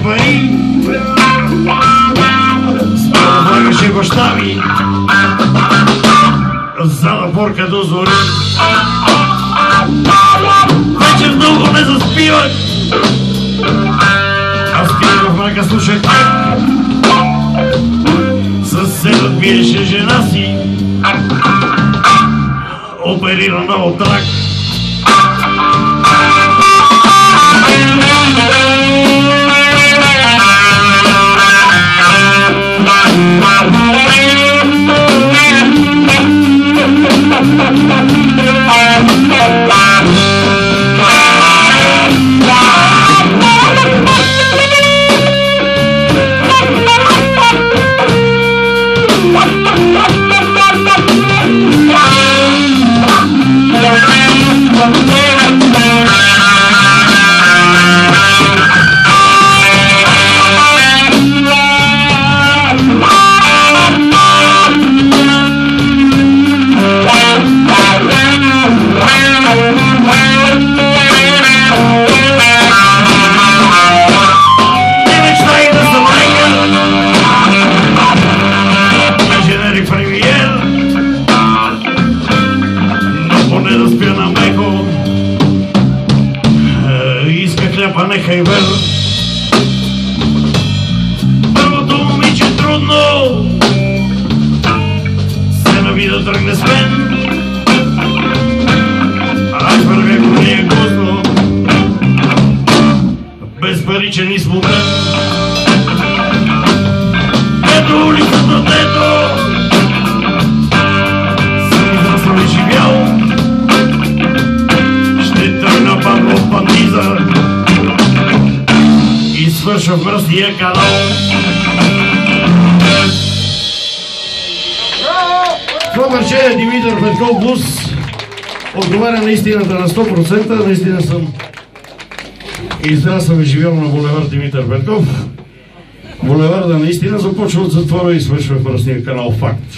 нямаше пари, слагаше баща ми за напорка до зори. Вечер дълго не заспивах, аз пия в мрака слушах как съседът биеше жена си, оперирана от рак. А не хайвер. Първото момиче трудно се нави да тръгне с мен. Аз вървя го не е гузно, без паричен изпомен. Ето улицата, дето съм израсъл и живял, ще тръгна пак в Пандиза и свърша в мръсния канал. Това парче е Димитър Петков Блуз. Отговаря на истината на 100%. Наистина съм израсъл и живял на булевард Димитър Петков. Булеварда наистина започва от затвора и свършва в мръсния канал. Факт.